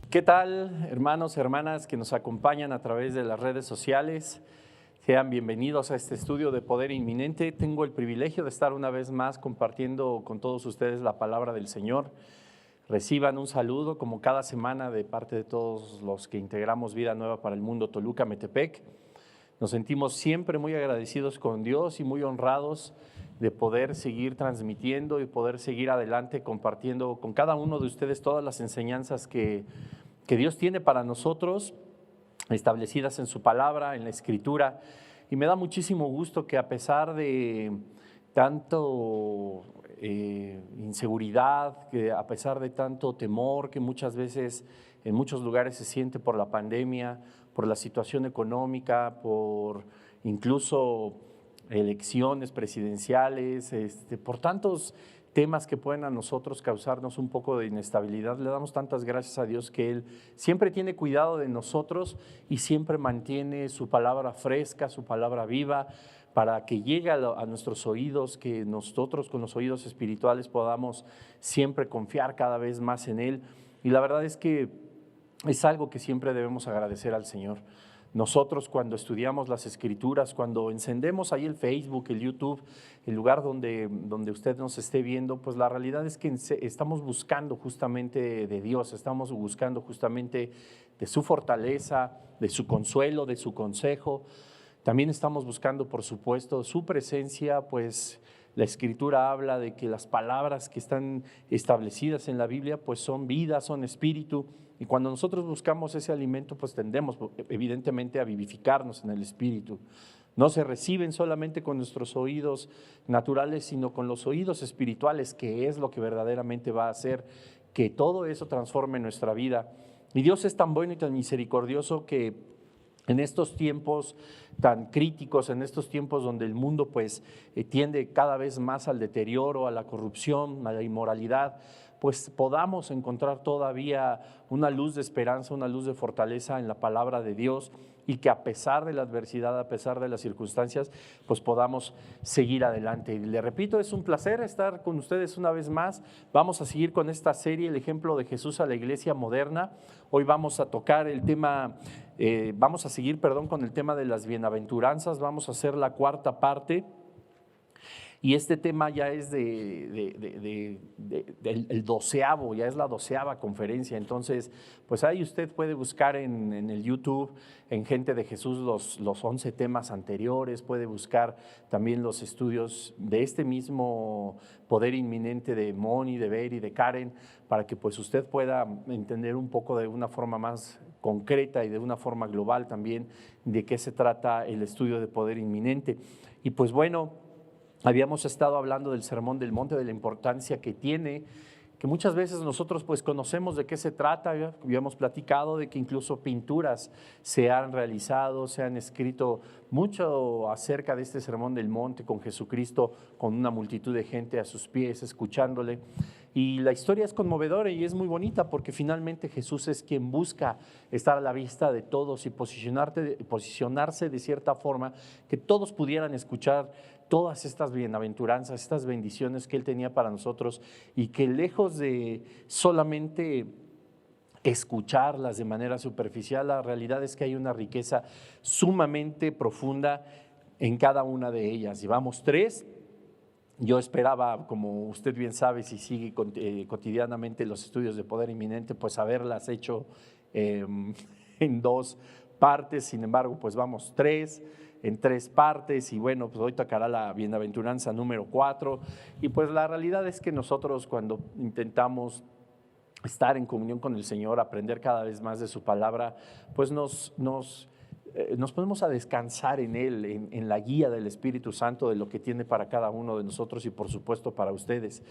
¿Qué tal, hermanos, hermanas que nos acompañan a través de las redes sociales? Sean bienvenidos a este estudio de Poder Inminente. Tengo el privilegio de estar una vez más compartiendo con todos ustedes la palabra del Señor. Reciban un saludo como cada semana de parte de todos los que integramos Vida Nueva para el Mundo Toluca, Metepec. Nos sentimos siempre muy agradecidos con Dios y muy honrados de poder seguir transmitiendo y poder seguir adelante compartiendo con cada uno de ustedes todas las enseñanzas que Dios tiene para nosotros, establecidas en su palabra, en la Escritura. Y me da muchísimo gusto que a pesar de tanto inseguridad, que a pesar de tanto temor que muchas veces en muchos lugares se siente por la pandemia, por la situación económica, por incluso elecciones presidenciales, por tantos temas que pueden a nosotros causarnos un poco de inestabilidad, le damos tantas gracias a Dios que Él siempre tiene cuidado de nosotros y siempre mantiene su palabra fresca, su palabra viva, para que llegue a nuestros oídos, que nosotros con los oídos espirituales podamos siempre confiar cada vez más en Él. Y la verdad es que es algo que siempre debemos agradecer al Señor. Nosotros cuando estudiamos las Escrituras, cuando encendemos ahí el Facebook, el YouTube, el lugar donde usted nos esté viendo, pues la realidad es que estamos buscando justamente de Dios, estamos buscando justamente de su fortaleza, de su consuelo, de su consejo. También estamos buscando, por supuesto, su presencia, pues la Escritura habla de que las palabras que están establecidas en la Biblia pues son vida, son espíritu, y cuando nosotros buscamos ese alimento pues tendemos evidentemente a vivificarnos en el espíritu. No se reciben solamente con nuestros oídos naturales, sino con los oídos espirituales, que es lo que verdaderamente va a hacer que todo eso transforme nuestra vida. Y Dios es tan bueno y tan misericordioso que en estos tiempos tan críticos, en estos tiempos donde el mundo pues tiende cada vez más al deterioro, a la corrupción, a la inmoralidad, pues podamos encontrar todavía una luz de esperanza, una luz de fortaleza en la palabra de Dios, y que a pesar de la adversidad, a pesar de las circunstancias, pues podamos seguir adelante. Y le repito, es un placer estar con ustedes una vez más. Vamos a seguir con esta serie, el ejemplo de Jesús a la iglesia moderna. Hoy vamos a tocar el tema, vamos a seguir, con el tema de las bienaventuranzas. Vamos a hacer la cuarta parte. Y este tema ya es del 12avo, ya es la 12ava conferencia. Entonces, pues ahí usted puede buscar en el YouTube, en Gente de Jesús, los 11 temas anteriores. Puede buscar también los estudios de este mismo Poder Inminente de Moni, de Beri, de Karen, para que pues usted pueda entender un poco de una forma más concreta y de una forma global también de qué se trata el estudio de Poder Inminente. Y pues bueno, habíamos estado hablando del Sermón del Monte, de la importancia que tiene, que muchas veces nosotros pues conocemos de qué se trata. Habíamos platicado de que incluso pinturas se han realizado, se han escrito mucho acerca de este Sermón del Monte, con Jesucristo, con una multitud de gente a sus pies, escuchándole. Y la historia es conmovedora y es muy bonita, porque finalmente Jesús es quien busca estar a la vista de todos y posicionarse de cierta forma que todos pudieran escuchar todas estas bienaventuranzas, estas bendiciones que Él tenía para nosotros, y que lejos de solamente escucharlas de manera superficial, la realidad es que hay una riqueza sumamente profunda en cada una de ellas. Llevamos 3. Yo esperaba, como usted bien sabe, si sigue cotidianamente los estudios de Poder Inminente, pues haberlas hecho en 2 partes. Sin embargo, pues vamos en 3 partes, y bueno, pues hoy tocará la bienaventuranza número 4. Y pues la realidad es que nosotros, cuando intentamos estar en comunión con el Señor, aprender cada vez más de su palabra, pues nos ponemos a descansar en Él, en la guía del Espíritu Santo, de lo que tiene para cada uno de nosotros y por supuesto para ustedes.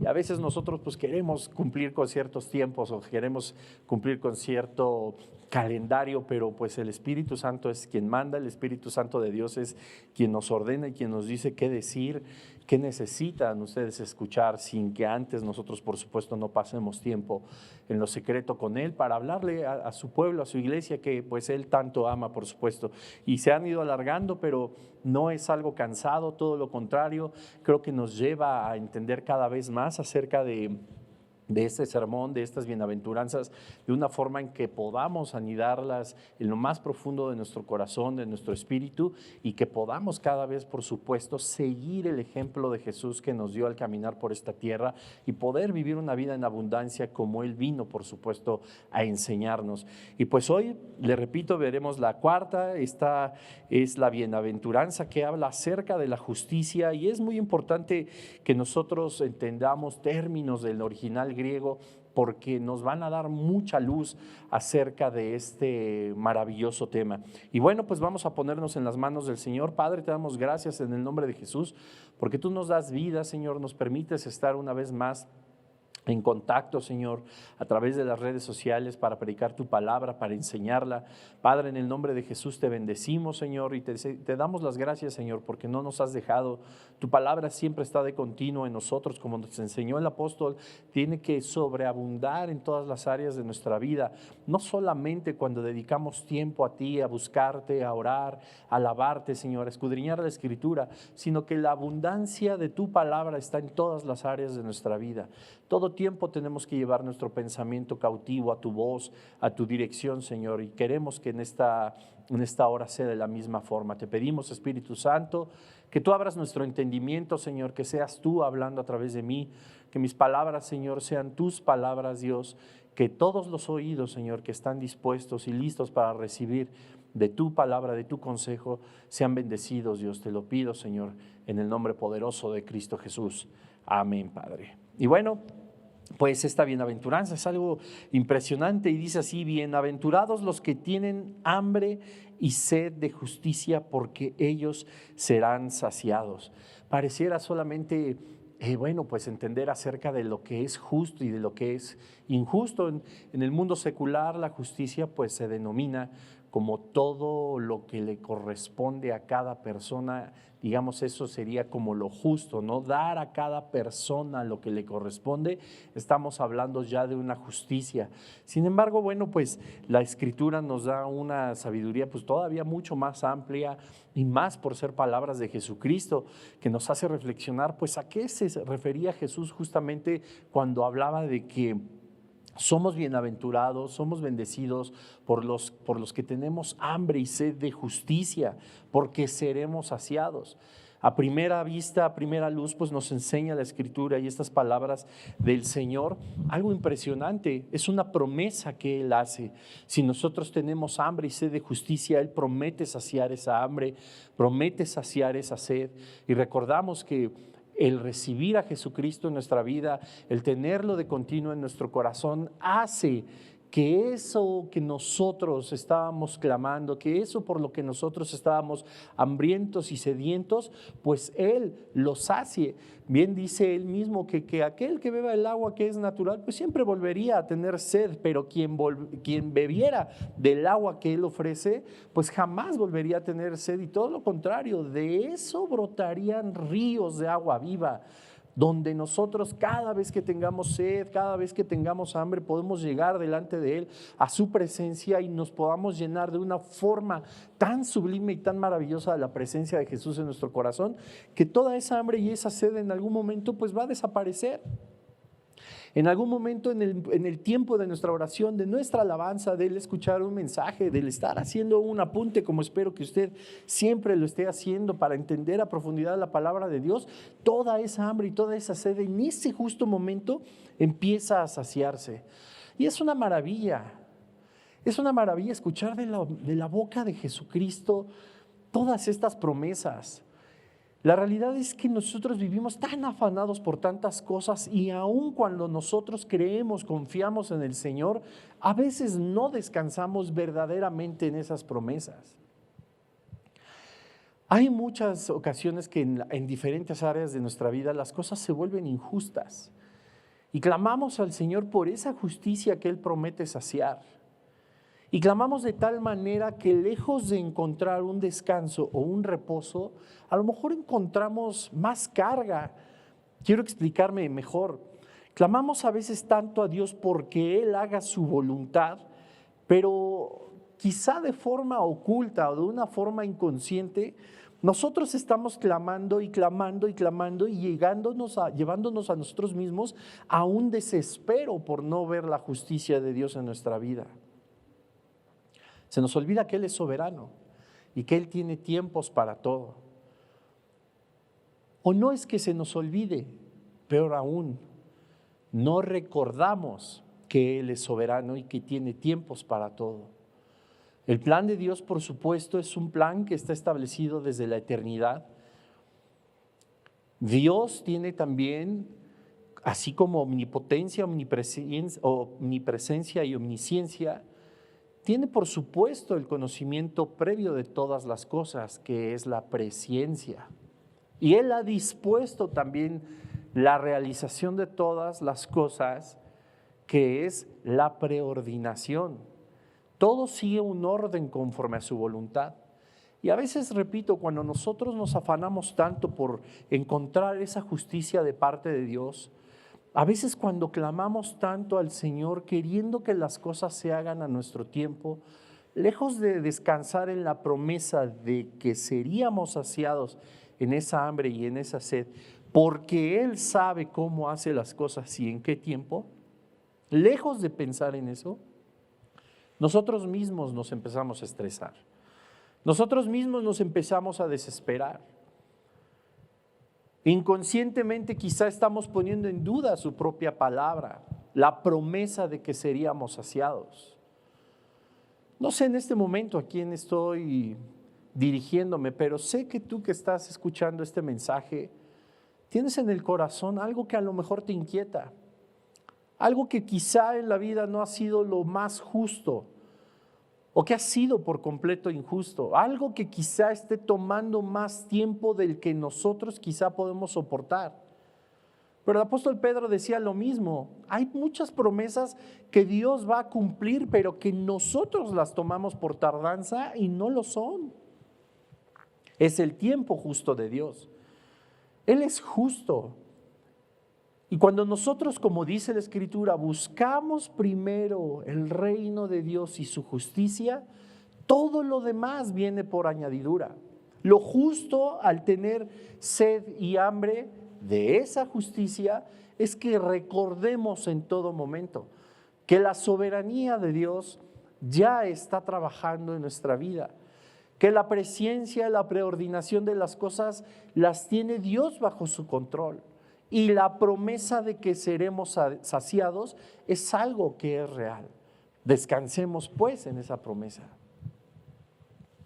Y a veces nosotros pues queremos cumplir con ciertos tiempos o queremos cumplir con cierto calendario, pero pues el Espíritu Santo es quien manda, el Espíritu Santo de Dios es quien nos ordena y quien nos dice qué decir qué necesitan ustedes escuchar sin que antes nosotros, por supuesto, no pasemos tiempo en lo secreto con Él para hablarle a su pueblo, a su iglesia, que pues Él tanto ama, por supuesto. Y se han ido alargando, pero no es algo cansado, todo lo contrario, creo que nos lleva a entender cada vez más acerca de este sermón, de estas bienaventuranzas, de una forma en que podamos anidarlas en lo más profundo de nuestro corazón, de nuestro espíritu, y que podamos cada vez, por supuesto, seguir el ejemplo de Jesús que nos dio al caminar por esta tierra y poder vivir una vida en abundancia como Él vino, por supuesto, a enseñarnos. Y pues hoy, le repito, veremos la cuarta. Esta es la bienaventuranza que habla acerca de la justicia, y es muy importante que nosotros entendamos términos del original griego, porque nos van a dar mucha luz acerca de este maravilloso tema. Y bueno, pues vamos a ponernos en las manos del Señor. Padre, te damos gracias en el nombre de Jesús, porque tú nos das vida, Señor, nos permites estar una vez más en contacto, Señor, a través de las redes sociales para predicar tu palabra, para enseñarla. Padre, en el nombre de Jesús te bendecimos, Señor, y te damos las gracias, Señor, porque no nos has dejado. Tu palabra siempre está de continuo en nosotros, como nos enseñó el apóstol, tiene que sobreabundar en todas las áreas de nuestra vida, no solamente cuando dedicamos tiempo a ti, a buscarte, a orar, a alabarte, Señor, a escudriñar la Escritura, sino que la abundancia de tu palabra está en todas las áreas de nuestra vida. Todo tiempo tenemos que llevar nuestro pensamiento cautivo a tu voz, a tu dirección, Señor, y queremos que en esta hora sea de la misma forma. Te pedimos, Espíritu Santo, que tú abras nuestro entendimiento, Señor, que seas tú hablando a través de mí, que mis palabras, Señor, sean tus palabras, Dios, que todos los oídos, Señor, que están dispuestos y listos para recibir de tu palabra, de tu consejo, sean bendecidos, Dios. Te lo pido, Señor, en el nombre poderoso de Cristo Jesús. Amén, Padre. Y bueno, pues esta bienaventuranza es algo impresionante y dice así: bienaventurados los que tienen hambre y sed de justicia, porque ellos serán saciados. Pareciera solamente, bueno, pues entender acerca de lo que es justo y de lo que es injusto. En el mundo secular la justicia pues se denomina como todo lo que le corresponde a cada persona. Digamos, eso sería como lo justo, ¿no? Dar a cada persona lo que le corresponde. Estamos hablando ya de una justicia. Sin embargo, bueno, pues la Escritura nos da una sabiduría pues todavía mucho más amplia, y más por ser palabras de Jesucristo, que nos hace reflexionar pues a qué se refería Jesús justamente cuando hablaba de que somos bienaventurados, somos bendecidos por los que tenemos hambre y sed de justicia, porque seremos saciados. A primera vista, a primera luz, pues nos enseña la Escritura y estas palabras del Señor algo impresionante. Es una promesa que Él hace. Si nosotros tenemos hambre y sed de justicia, Él promete saciar esa hambre, promete saciar esa sed. Y recordamos que el recibir a Jesucristo en nuestra vida, el tenerlo de continuo en nuestro corazón, hace que eso que nosotros estábamos clamando, que eso por lo que nosotros estábamos hambrientos y sedientos, pues Él lo sacie. Bien dice Él mismo que aquel que beba el agua que es natural, pues siempre volvería a tener sed, pero quien bebiera del agua que Él ofrece, pues jamás volvería a tener sed, y todo lo contrario, de eso brotarían ríos de agua viva, donde nosotros cada vez que tengamos sed, cada vez que tengamos hambre, podemos llegar delante de Él, a su presencia, y nos podamos llenar de una forma tan sublime y tan maravillosa de la presencia de Jesús en nuestro corazón, que toda esa hambre y esa sed en algún momento pues va a desaparecer. En algún momento en el tiempo de nuestra oración, de nuestra alabanza, del escuchar un mensaje, del estar haciendo un apunte, como espero que usted siempre lo esté haciendo para entender a profundidad la palabra de Dios, toda esa hambre y toda esa sed en ese justo momento empieza a saciarse. Y es una maravilla escuchar de la boca de Jesucristo todas estas promesas. La realidad es que nosotros vivimos tan afanados por tantas cosas, y aun cuando nosotros creemos, confiamos en el Señor, a veces no descansamos verdaderamente en esas promesas. Hay muchas ocasiones que en diferentes áreas de nuestra vida las cosas se vuelven injustas, y clamamos al Señor por esa justicia que Él promete saciar. Y clamamos de tal manera que lejos de encontrar un descanso o un reposo, a lo mejor encontramos más carga. Quiero explicarme mejor. Clamamos a veces tanto a Dios porque Él haga su voluntad, pero quizá de forma oculta o de una forma inconsciente, nosotros estamos clamando y clamando y clamando y llevándonos a nosotros mismos a un desespero por no ver la justicia de Dios en nuestra vida. Se nos olvida que Él es soberano y que Él tiene tiempos para todo. O no es que se nos olvide, peor aún, no recordamos que Él es soberano y que tiene tiempos para todo. El plan de Dios, por supuesto, es un plan que está establecido desde la eternidad. Dios tiene también, así como omnipotencia, omnipresencia y omnisciencia, tiene por supuesto el conocimiento previo de todas las cosas, que es la presciencia. Y Él ha dispuesto también la realización de todas las cosas, que es la preordinación. Todo sigue un orden conforme a su voluntad. Y a veces, repito, cuando nosotros nos afanamos tanto por encontrar esa justicia de parte de Dios, a veces cuando clamamos tanto al Señor queriendo que las cosas se hagan a nuestro tiempo, lejos de descansar en la promesa de que seríamos saciados en esa hambre y en esa sed, porque Él sabe cómo hace las cosas y en qué tiempo, lejos de pensar en eso, nosotros mismos nos empezamos a estresar. Nosotros mismos nos empezamos a desesperar. Inconscientemente quizá estamos poniendo en duda su propia palabra, la promesa de que seríamos saciados. No sé en este momento a quién estoy dirigiéndome, pero sé que tú que estás escuchando este mensaje, tienes en el corazón algo que a lo mejor te inquieta, algo que quizá en la vida no ha sido lo más justo, o que ha sido por completo injusto, algo que quizá esté tomando más tiempo del que nosotros quizá podemos soportar. Pero el apóstol Pedro decía lo mismo, hay muchas promesas que Dios va a cumplir, pero que nosotros las tomamos por tardanza y no lo son. Es el tiempo justo de Dios. Él es justo. Y cuando nosotros, como dice la Escritura, buscamos primero el reino de Dios y su justicia, todo lo demás viene por añadidura. Lo justo al tener sed y hambre de esa justicia es que recordemos en todo momento que la soberanía de Dios ya está trabajando en nuestra vida, que la presciencia, la preordinación de las cosas las tiene Dios bajo su control. Y la promesa de que seremos saciados es algo que es real. Descansemos pues en esa promesa.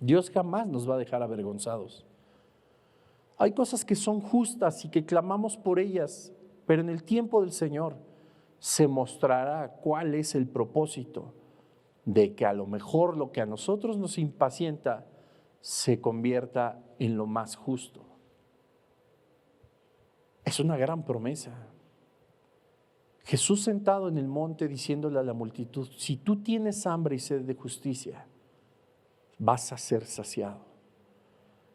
Dios jamás nos va a dejar avergonzados. Hay cosas que son justas y que clamamos por ellas, pero en el tiempo del Señor se mostrará cuál es el propósito de que a lo mejor lo que a nosotros nos impacienta se convierta en lo más justo. Es una gran promesa. Jesús sentado en el monte diciéndole a la multitud, si tú tienes hambre y sed de justicia, vas a ser saciado.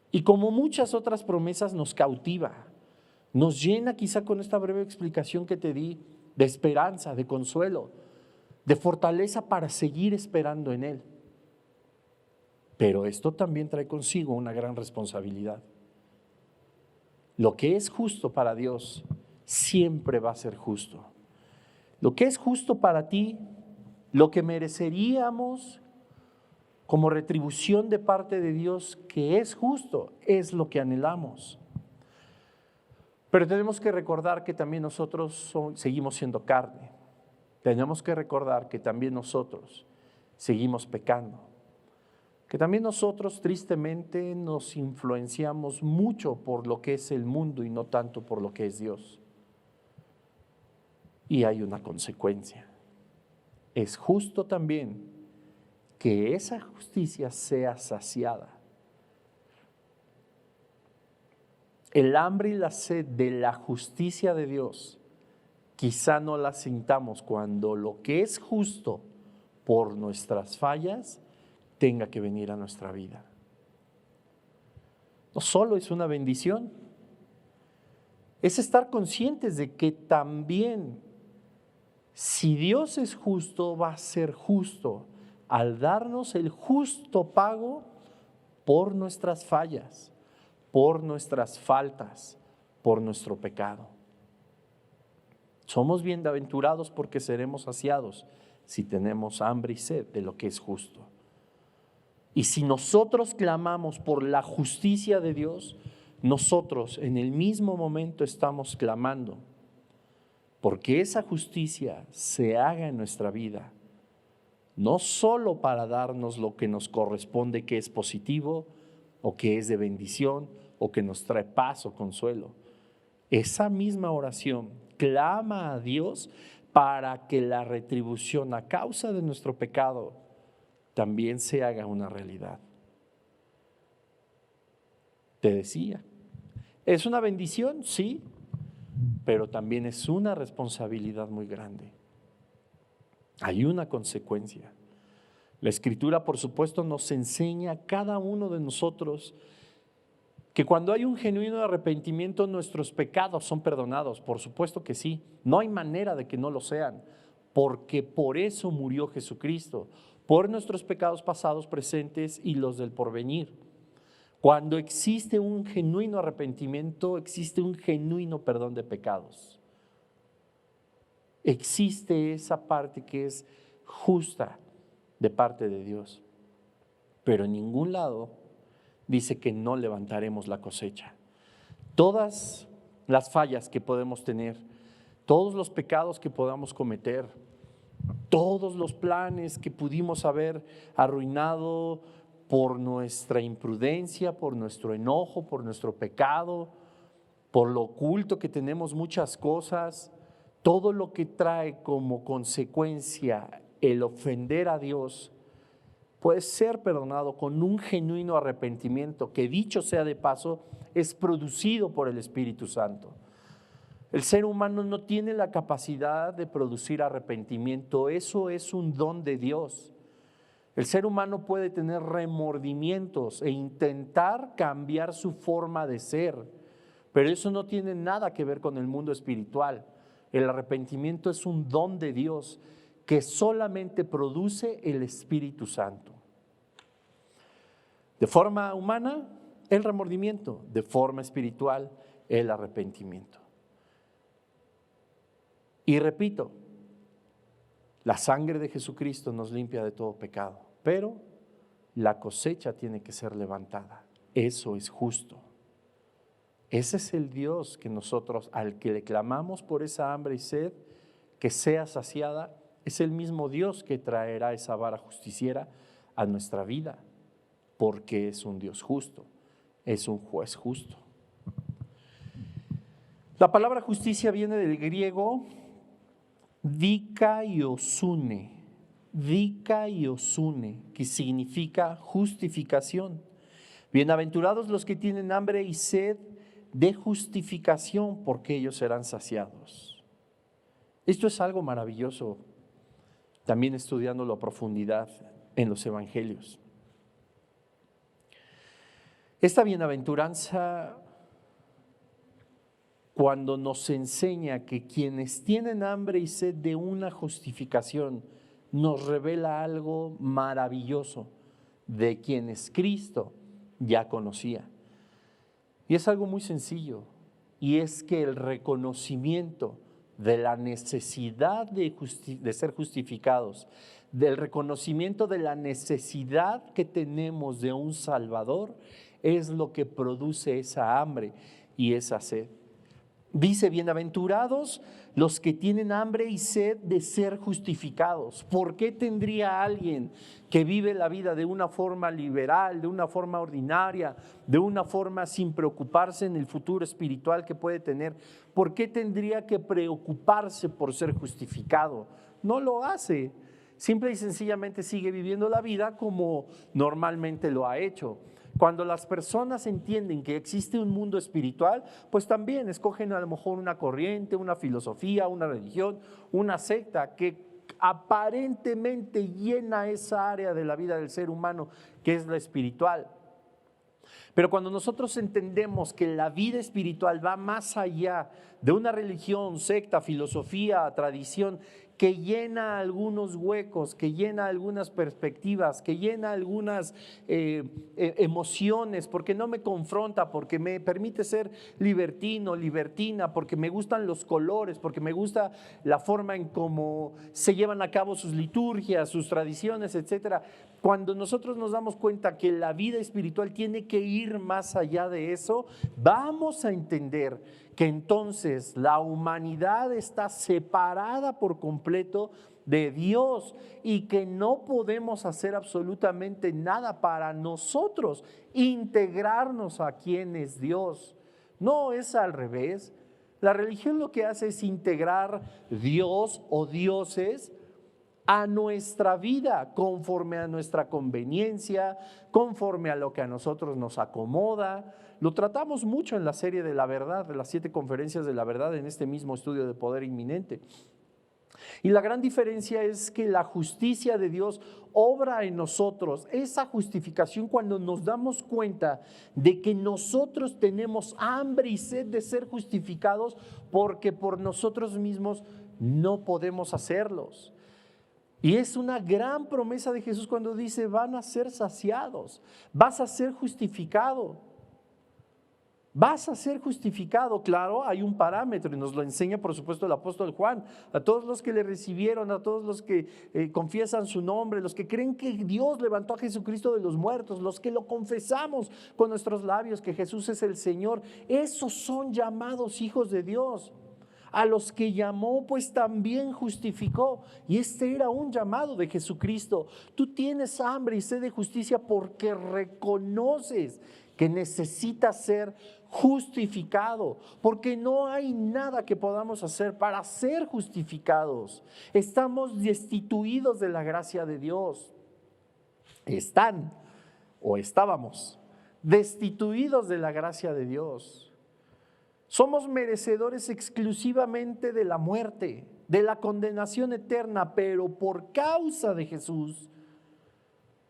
Y como muchas otras promesas nos cautiva, nos llena quizá con esta breve explicación que te di de esperanza, de consuelo, de fortaleza para seguir esperando en Él. Pero esto también trae consigo una gran responsabilidad. Lo que es justo para Dios siempre va a ser justo. Lo que es justo para ti, lo que mereceríamos como retribución de parte de Dios, que es justo, es lo que anhelamos. Pero tenemos que recordar que también nosotros seguimos siendo carne. Tenemos que recordar que también nosotros seguimos pecando. Que también nosotros tristemente nos influenciamos mucho por lo que es el mundo y no tanto por lo que es Dios. Y hay una consecuencia. Es justo también que esa justicia sea saciada. El hambre y la sed de la justicia de Dios quizá no la sintamos cuando lo que es justo por nuestras fallas tenga que venir a nuestra vida. No solo es una bendición, es estar conscientes de que también, si Dios es justo, va a ser justo al darnos el justo pago por nuestras fallas, por nuestras faltas, por nuestro pecado. Somos bienaventurados porque seremos saciados si tenemos hambre y sed de lo que es justo. Y si nosotros clamamos por la justicia de Dios, nosotros en el mismo momento estamos clamando porque esa justicia se haga en nuestra vida, no solo para darnos lo que nos corresponde, que es positivo o que es de bendición o que nos trae paz o consuelo. Esa misma oración clama a Dios para que la retribución a causa de nuestro pecado también se haga una realidad. Te decía, ¿es una bendición? Sí, pero también es una responsabilidad muy grande. Hay una consecuencia. La Escritura, por supuesto, nos enseña a cada uno de nosotros que cuando hay un genuino arrepentimiento, nuestros pecados son perdonados. Por supuesto que sí, no hay manera de que no lo sean, porque por eso murió Jesucristo, por nuestros pecados pasados, presentes y los del porvenir. Cuando existe un genuino arrepentimiento, existe un genuino perdón de pecados. Existe esa parte que es justa de parte de Dios, pero en ningún lado dice que no levantaremos la cosecha. Todas las fallas que podemos tener, todos los pecados que podamos cometer, todos los planes que pudimos haber arruinado por nuestra imprudencia, por nuestro enojo, por nuestro pecado, por lo oculto que tenemos muchas cosas, todo lo que trae como consecuencia el ofender a Dios puede ser perdonado con un genuino arrepentimiento que, dicho sea de paso, es producido por el Espíritu Santo. El ser humano no tiene la capacidad de producir arrepentimiento, eso es un don de Dios. El ser humano puede tener remordimientos e intentar cambiar su forma de ser, pero eso no tiene nada que ver con el mundo espiritual. El arrepentimiento es un don de Dios que solamente produce el Espíritu Santo. De forma humana, el remordimiento; de forma espiritual, el arrepentimiento. Y repito, la sangre de Jesucristo nos limpia de todo pecado, pero la cosecha tiene que ser levantada. Eso es justo. Ese es el Dios que nosotros, al que le clamamos por esa hambre y sed, que sea saciada, es el mismo Dios que traerá esa vara justiciera a nuestra vida, porque es un Dios justo, es un juez justo. La palabra justicia viene del griego dikaiosune, que significa justificación. Bienaventurados los que tienen hambre y sed de justificación, porque ellos serán saciados. Esto es algo maravilloso, también estudiándolo a profundidad en los evangelios. Esta bienaventuranza, cuando nos enseña que quienes tienen hambre y sed de una justificación, nos revela algo maravilloso de quienes Cristo ya conocía. Y es algo muy sencillo, y es que el reconocimiento de la necesidad de ser justificados, del reconocimiento de la necesidad que tenemos de un Salvador, es lo que produce esa hambre y esa sed. Dice, bienaventurados los que tienen hambre y sed de ser justificados. ¿Por qué tendría alguien que vive la vida de una forma liberal, de una forma ordinaria, de una forma sin preocuparse en el futuro espiritual que puede tener? ¿Por qué tendría que preocuparse por ser justificado? No lo hace. Simple y sencillamente sigue viviendo la vida como normalmente lo ha hecho. Cuando las personas entienden que existe un mundo espiritual, pues también escogen a lo mejor una corriente, una filosofía, una religión, una secta que aparentemente llena esa área de la vida del ser humano, que es la espiritual. Pero cuando nosotros entendemos que la vida espiritual va más allá de una religión, secta, filosofía, tradición, que llena algunos huecos, que llena algunas perspectivas, que llena algunas emociones, porque no me confronta, porque me permite ser libertino, libertina, porque me gustan los colores, porque me gusta la forma en cómo se llevan a cabo sus liturgias, sus tradiciones, etcétera. Cuando nosotros nos damos cuenta que la vida espiritual tiene que ir más allá de eso, vamos a entender que entonces la humanidad está separada por completo de Dios y que no podemos hacer absolutamente nada para nosotros integrarnos a quien es Dios. No es al revés. La religión lo que hace es integrar Dios o dioses a nuestra vida, conforme a nuestra conveniencia, conforme a lo que a nosotros nos acomoda. Lo tratamos mucho en la serie de la verdad, de las 7 conferencias de la verdad, en este mismo estudio de poder inminente. Y la gran diferencia es que la justicia de Dios obra en nosotros, esa justificación cuando nos damos cuenta de que nosotros tenemos hambre y sed de ser justificados porque por nosotros mismos no podemos hacerlos. Y es una gran promesa de Jesús cuando dice: van a ser saciados, vas a ser justificado. Vas a ser justificado. Claro, hay un parámetro y nos lo enseña por supuesto el apóstol Juan. A todos los que le recibieron, a todos los que confiesan su nombre, los que creen que Dios levantó a Jesucristo de los muertos, los que lo confesamos con nuestros labios que Jesús es el Señor, esos son llamados hijos de Dios. A los que llamó, pues también justificó. Y este era un llamado de Jesucristo. Tú tienes hambre y sed de justicia porque reconoces que necesitas ser justificado, porque no hay nada que podamos hacer para ser justificados. Estamos destituidos de la gracia de Dios. Estábamos destituidos de la gracia de Dios. Somos merecedores exclusivamente de la muerte, de la condenación eterna, pero por causa de Jesús,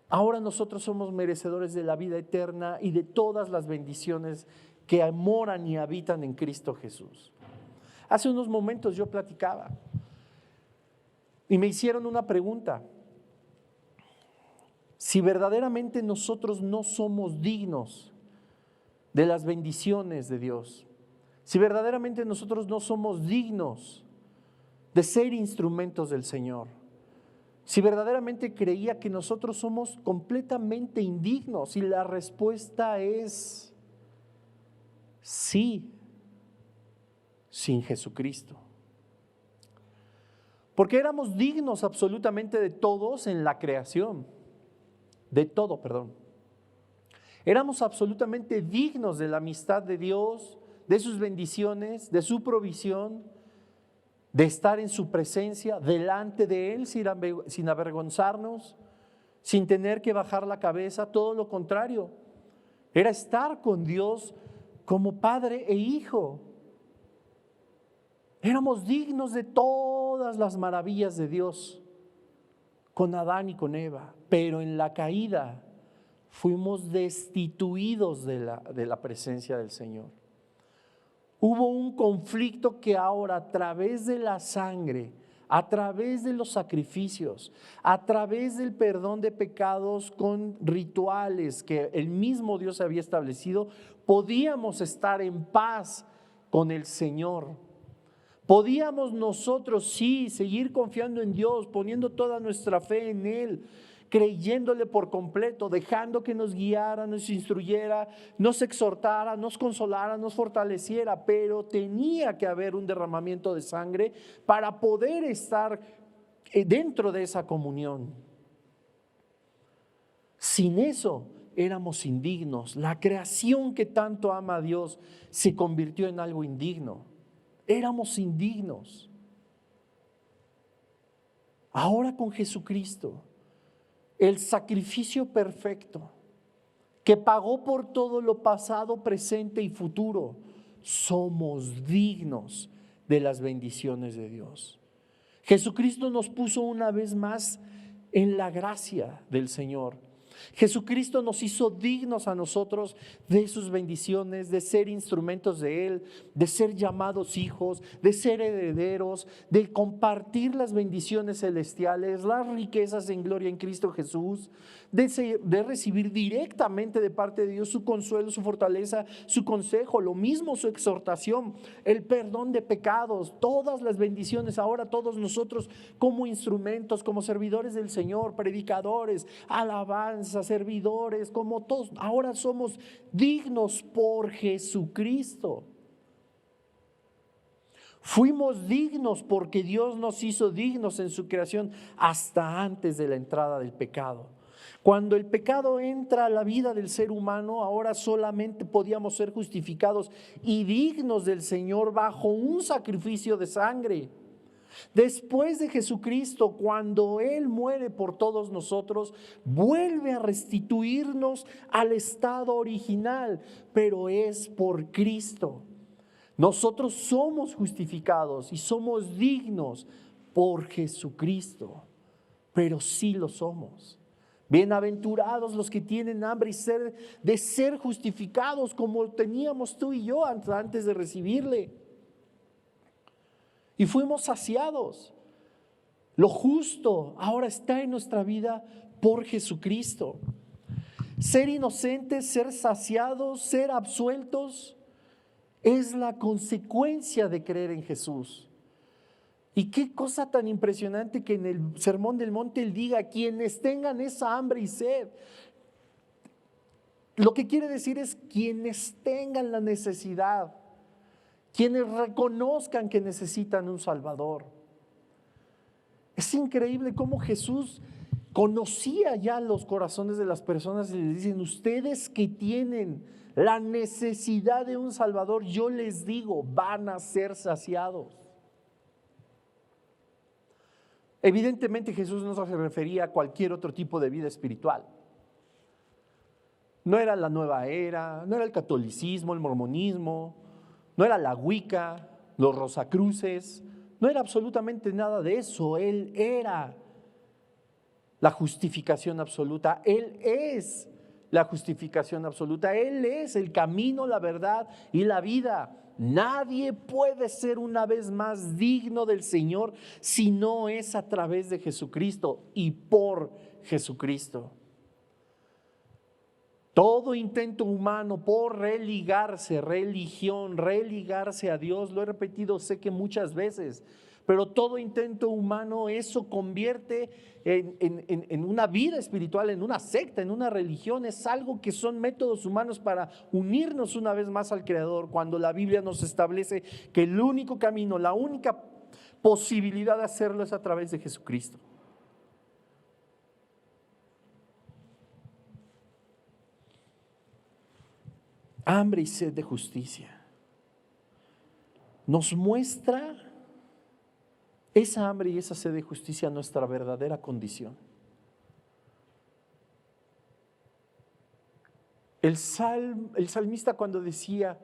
ahora nosotros somos merecedores de la vida eterna y de todas las bendiciones que moran y habitan en Cristo Jesús. Hace unos momentos yo platicaba y me hicieron una pregunta: si verdaderamente nosotros no somos dignos de las bendiciones de Dios, si verdaderamente nosotros no somos dignos de ser instrumentos del Señor, si verdaderamente creía que nosotros somos completamente indignos, y la respuesta es sí, sin Jesucristo. Porque éramos dignos absolutamente de todos en la creación, de todo, perdón. Éramos absolutamente dignos de la amistad de Dios, de sus bendiciones, de su provisión, de estar en su presencia, delante de Él sin avergonzarnos, sin tener que bajar la cabeza. Todo lo contrario, era estar con Dios como padre e hijo. Éramos dignos de todas las maravillas de Dios con Adán y con Eva, pero en la caída fuimos destituidos de la presencia del Señor. Hubo un conflicto que ahora, a través de la sangre, a través de los sacrificios, a través del perdón de pecados con rituales que el mismo Dios había establecido, podíamos estar en paz con el Señor. Podíamos nosotros sí seguir confiando en Dios, poniendo toda nuestra fe en Él, creyéndole por completo, dejando que nos guiara, nos instruyera, nos exhortara, nos consolara, nos fortaleciera, pero tenía que haber un derramamiento de sangre para poder estar dentro de esa comunión. Sin eso éramos indignos. La creación que tanto ama a Dios se convirtió en algo indigno. Éramos indignos. Ahora con Jesucristo, el sacrificio perfecto que pagó por todo lo pasado, presente y futuro, somos dignos de las bendiciones de Dios. Jesucristo nos puso una vez más en la gracia del Señor. Jesucristo nos hizo dignos a nosotros de sus bendiciones, de ser instrumentos de Él, de ser llamados hijos, de ser herederos, de compartir las bendiciones celestiales, las riquezas en gloria en Cristo Jesús, de recibir directamente de parte de Dios su consuelo, su fortaleza, su consejo, lo mismo su exhortación, el perdón de pecados, todas las bendiciones. Ahora todos nosotros como instrumentos, como servidores del Señor, predicadores, alabanza, servidores, como todos, ahora somos dignos por Jesucristo. Fuimos dignos porque Dios nos hizo dignos en su creación hasta antes de la entrada del pecado. Cuando el pecado entra a la vida del ser humano, ahora solamente podíamos ser justificados y dignos del Señor bajo un sacrificio de sangre. Después de Jesucristo, cuando Él muere por todos nosotros, vuelve a restituirnos al estado original, pero es por Cristo. Nosotros somos justificados y somos dignos por Jesucristo, pero sí lo somos. Bienaventurados los que tienen hambre y sed de ser justificados como teníamos tú y yo antes de recibirle. Y fuimos saciados. Lo justo ahora está en nuestra vida por Jesucristo. Ser inocentes, ser saciados, ser absueltos es la consecuencia de creer en Jesús. Y qué cosa tan impresionante que en el Sermón del Monte Él diga: quienes tengan esa hambre y sed. Lo que quiere decir es quienes tengan la necesidad, quienes reconozcan que necesitan un Salvador. Es increíble cómo Jesús conocía ya los corazones de las personas y les dicen: ustedes que tienen la necesidad de un Salvador, yo les digo, van a ser saciados. Evidentemente Jesús no se refería a cualquier otro tipo de vida espiritual. No era la nueva era, no era el catolicismo, el mormonismo, no era la Wicca, los rosacruces, no era absolutamente nada de eso. Él era la justificación absoluta, Él es la justificación absoluta, Él es el camino, la verdad y la vida. Nadie puede ser una vez más digno del Señor si no es a través de Jesucristo y por Jesucristo. Todo intento humano por religarse a Dios, lo he repetido sé que muchas veces, pero todo intento humano eso convierte en una vida espiritual, en una secta, en una religión. Es algo que son métodos humanos para unirnos una vez más al Creador, cuando la Biblia nos establece que el único camino, la única posibilidad de hacerlo es a través de Jesucristo. Hambre y sed de justicia. Nos muestra esa hambre y esa sed de justicia nuestra verdadera condición. El salmista cuando decía: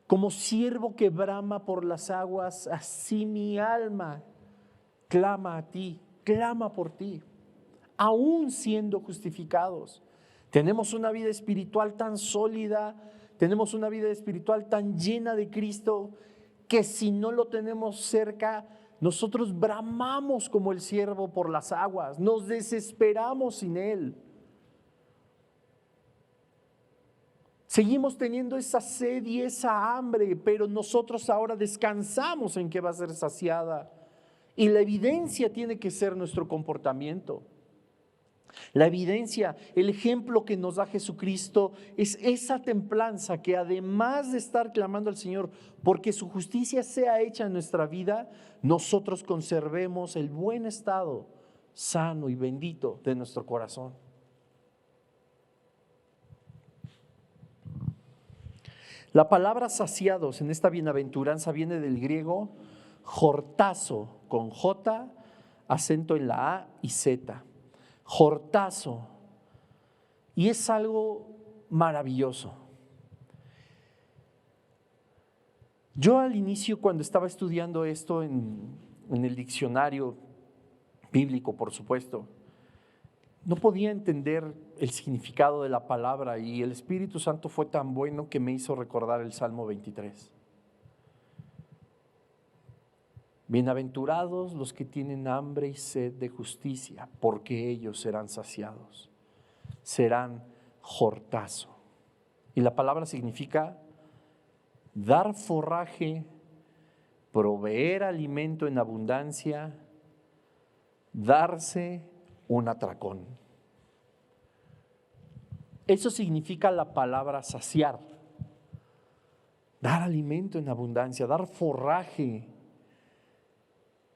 como siervo que brama por las aguas, así mi alma clama a ti, clama por ti, aún siendo justificados. Tenemos una vida espiritual tan sólida, tenemos una vida espiritual tan llena de Cristo, que si no lo tenemos cerca, nosotros bramamos como el ciervo por las aguas, nos desesperamos sin Él. Seguimos teniendo esa sed y esa hambre, pero nosotros ahora descansamos en que va a ser saciada. Y la evidencia tiene que ser nuestro comportamiento. La evidencia, el ejemplo que nos da Jesucristo es esa templanza que, además de estar clamando al Señor porque su justicia sea hecha en nuestra vida, nosotros conservemos el buen estado sano y bendito de nuestro corazón. La palabra saciados en esta bienaventuranza viene del griego jortazo, con J, acento en la A y Z. Jortazo. Y es algo maravilloso. Yo al inicio, cuando estaba estudiando esto en en el diccionario bíblico, por supuesto, no podía entender el significado de la palabra y el Espíritu Santo fue tan bueno que me hizo recordar el Salmo 23. Bienaventurados los que tienen hambre y sed de justicia, porque ellos serán saciados, serán jortazo. Y la palabra significa dar forraje, proveer alimento en abundancia, darse un atracón. Eso significa la palabra saciar, dar alimento en abundancia, dar forraje,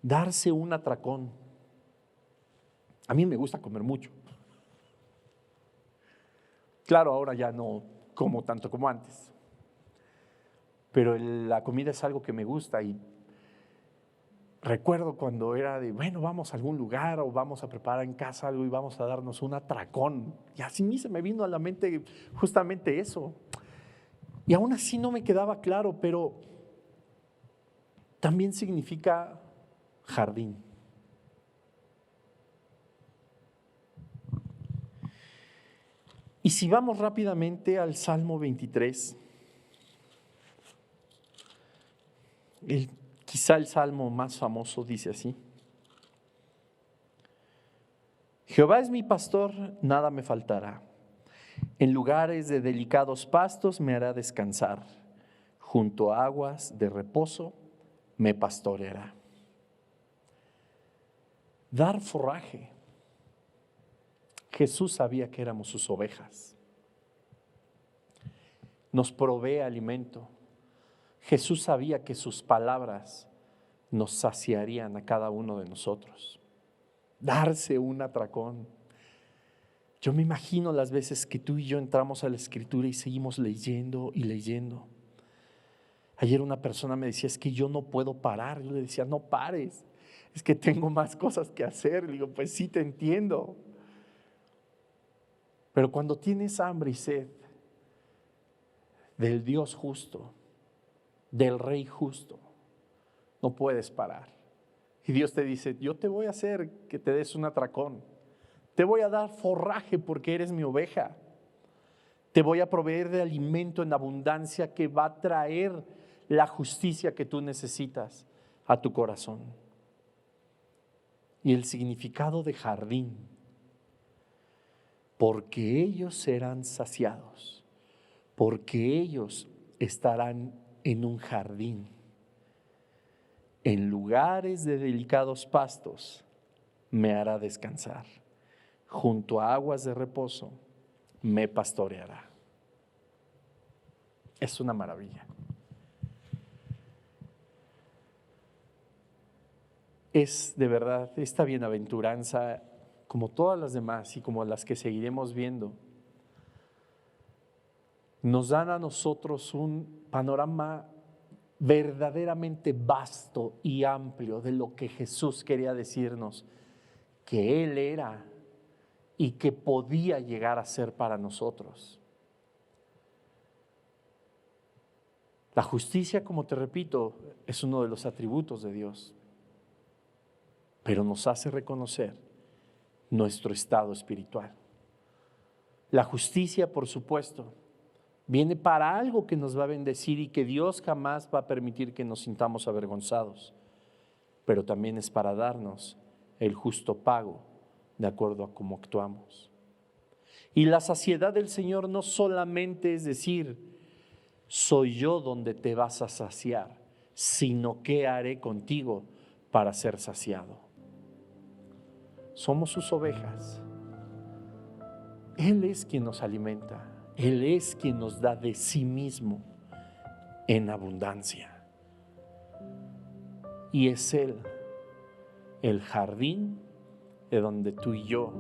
darse un atracón. A mí me gusta comer mucho. Claro, ahora ya no como tanto como antes, pero la comida es algo que me gusta y recuerdo cuando era de, bueno, vamos a algún lugar o vamos a preparar en casa algo y vamos a darnos un atracón. Y así se me vino a la mente justamente eso. Y aún así no me quedaba claro, pero también significa jardín. Y si vamos rápidamente al Salmo 23, quizá el salmo más famoso dice así: Jehová es mi pastor, nada me faltará. En lugares de delicados pastos me hará descansar. Junto a aguas de reposo me pastoreará. Dar forraje. Jesús sabía que éramos sus ovejas. Nos provee alimento. Jesús sabía que sus palabras nos saciarían a cada uno de nosotros. Darse un atracón. Yo me imagino las veces que tú y yo entramos a la Escritura y seguimos leyendo y leyendo. Ayer una persona me decía, es que yo no puedo parar. Yo le decía, no pares, es que tengo más cosas que hacer. Le digo, pues sí, te entiendo. Pero cuando tienes hambre y sed del Dios justo, del Rey justo, no puedes parar. Y Dios te dice, yo te voy a hacer que te des un atracón. Te voy a dar forraje porque eres mi oveja. Te voy a proveer de alimento en abundancia que va a traer la justicia que tú necesitas a tu corazón. Y el significado de jardín, porque ellos serán saciados, porque ellos estarán en un jardín, en lugares de delicados pastos me hará descansar, junto a aguas de reposo me pastoreará. Es una maravilla. Es de verdad esta bienaventuranza, como todas las demás y como las que seguiremos viendo, nos dan a nosotros un panorama verdaderamente vasto y amplio de lo que Jesús quería decirnos que Él era y que podía llegar a ser para nosotros. La justicia, como te repito, es uno de los atributos de Dios, pero nos hace reconocer nuestro estado espiritual. La justicia, por supuesto, viene para algo que nos va a bendecir y que Dios jamás va a permitir que nos sintamos avergonzados, pero también es para darnos el justo pago de acuerdo a cómo actuamos. Y la saciedad del Señor no solamente es decir, soy yo donde te vas a saciar, sino qué haré contigo para ser saciado. Somos sus ovejas. Él es quien nos alimenta. Él es quien nos da de sí mismo en abundancia. Y es Él el jardín de donde tú y yo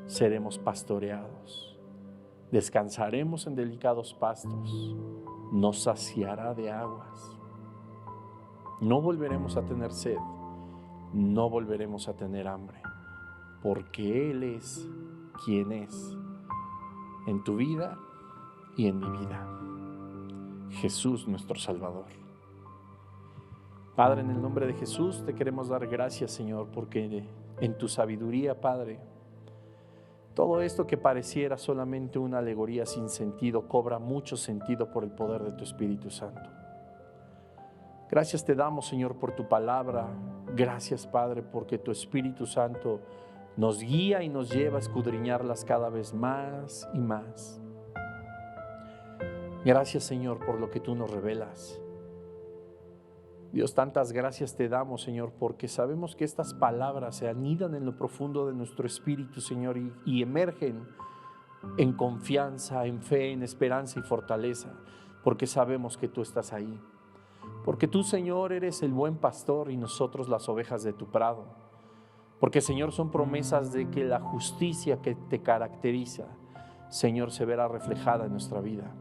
seremos pastoreados. Descansaremos en delicados pastos. Nos saciará de aguas. No volveremos a tener sed. No volveremos a tener hambre. Porque Él es quien es en tu vida y en mi vida. Jesús nuestro Salvador. Padre, en el nombre de Jesús te queremos dar gracias, Señor, porque en tu sabiduría, Padre, todo esto que pareciera solamente una alegoría sin sentido cobra mucho sentido por el poder de tu Espíritu Santo. Gracias te damos, Señor, por tu palabra. Gracias, Padre, porque tu Espíritu Santo nos guía y nos lleva a escudriñarlas cada vez más y más. Gracias, Señor, por lo que tú nos revelas. Dios, tantas gracias te damos, Señor, porque sabemos que estas palabras se anidan en lo profundo de nuestro espíritu, Señor, y emergen en confianza, en fe, en esperanza y fortaleza, porque sabemos que tú estás ahí. Porque tú, Señor, eres el buen pastor y nosotros las ovejas de tu prado. Porque, Señor, son promesas de que la justicia que te caracteriza, Señor, se verá reflejada en nuestra vida.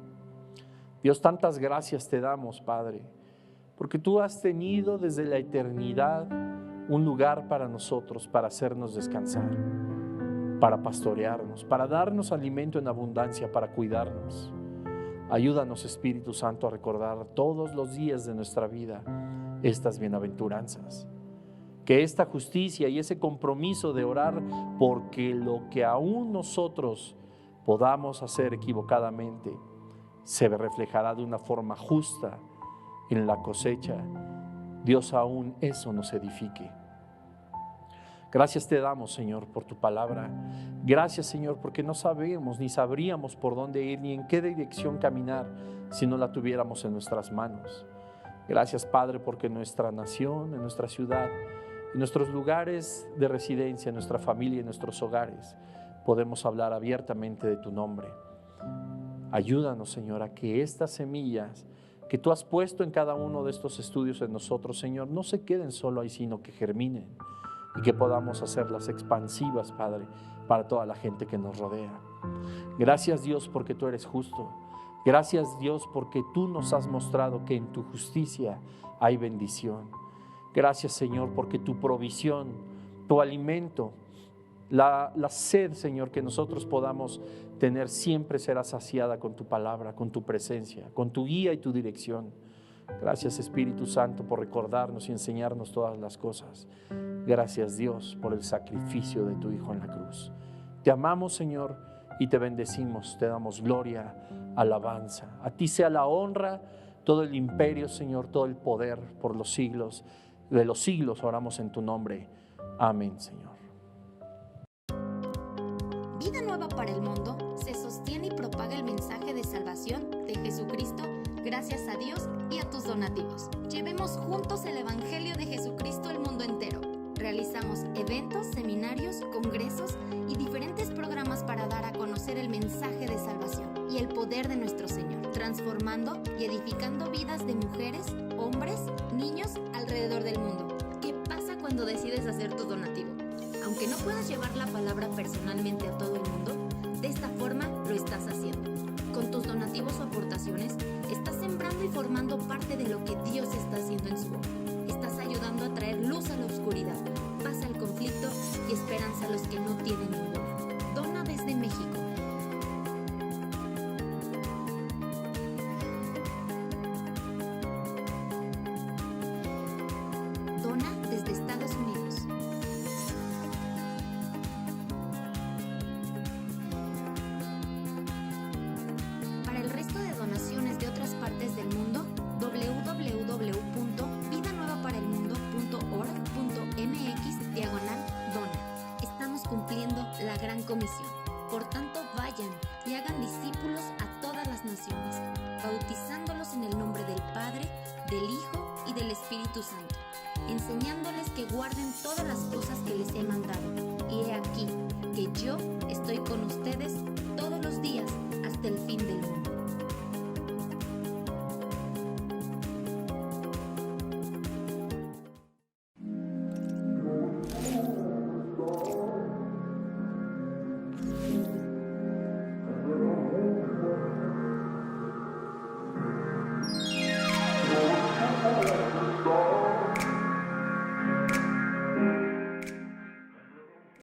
Dios, tantas gracias te damos, Padre, porque tú has tenido desde la eternidad un lugar para nosotros, para hacernos descansar, para pastorearnos, para darnos alimento en abundancia, para cuidarnos. Ayúdanos, Espíritu Santo, a recordar todos los días de nuestra vida estas bienaventuranzas. Que esta justicia y ese compromiso de orar porque lo que aún nosotros podamos hacer equivocadamente se reflejará de una forma justa en la cosecha. Dios, aún eso nos edifique. Gracias te damos, Señor, por tu palabra. Gracias, Señor, porque no sabemos ni sabríamos por dónde ir ni en qué dirección caminar si no la tuviéramos en nuestras manos. Gracias, Padre, porque en nuestra nación, en nuestra ciudad, en nuestros lugares de residencia, en nuestra familia, en nuestros hogares, podemos hablar abiertamente de tu nombre. Ayúdanos, Señor, a que estas semillas que tú has puesto en cada uno de estos estudios en nosotros, Señor, no se queden solo ahí, sino que germinen y que podamos hacerlas expansivas, Padre, para toda la gente que nos rodea. Gracias, Dios, porque tú eres justo. Gracias, Dios, porque tú nos has mostrado que en tu justicia hay bendición. Gracias, Señor, porque tu provisión, tu alimento, la sed, Señor, que nosotros podamos tener siempre será saciada con tu palabra, con tu presencia, con tu guía y tu dirección. Gracias, Espíritu Santo, por recordarnos y enseñarnos todas las cosas. Gracias, Dios, por el sacrificio de tu Hijo en la cruz. Te amamos, Señor, y te bendecimos, te damos gloria, alabanza. A ti sea la honra, todo el imperio, Señor, todo el poder por los siglos de los siglos. Oramos en tu nombre. Amén, Señor. Vida Nueva para el Mundo se sostiene y propaga el mensaje de salvación de Jesucristo gracias a Dios y a tus donativos. Llevemos juntos el Evangelio de Jesucristo al mundo entero. Realizamos eventos, seminarios, congresos y diferentes programas para dar a conocer el mensaje de salvación y el poder de nuestro Señor, transformando y edificando vidas de mujeres, hombres, niños alrededor del mundo. ¿Qué pasa cuando decides hacer tu donativo? Aunque no puedas llevar la palabra personalmente a todo el mundo, de esta forma lo estás haciendo. Con tus donativos o aportaciones, estás sembrando y formando parte de lo que Dios está haciendo en su obra. Estás ayudando a traer luz a la oscuridad, paz al conflicto y esperanza a los que no tienen ninguna. Dona desde México. Dona desde Estados Unidos. Para el resto de donaciones de otras partes del mundo, www.vidanuevaparaelmundo.org.mx/dona. Estamos cumpliendo la gran comisión. Por tanto, vayan y hagan discípulos a todas las naciones, bautizándolos en el nombre del Padre, del Hijo y del Espíritu Santo, enseñándoles que guarden todas las cosas que les he mandado. Y he aquí que yo estoy con ustedes todos los días hasta el fin del mundo.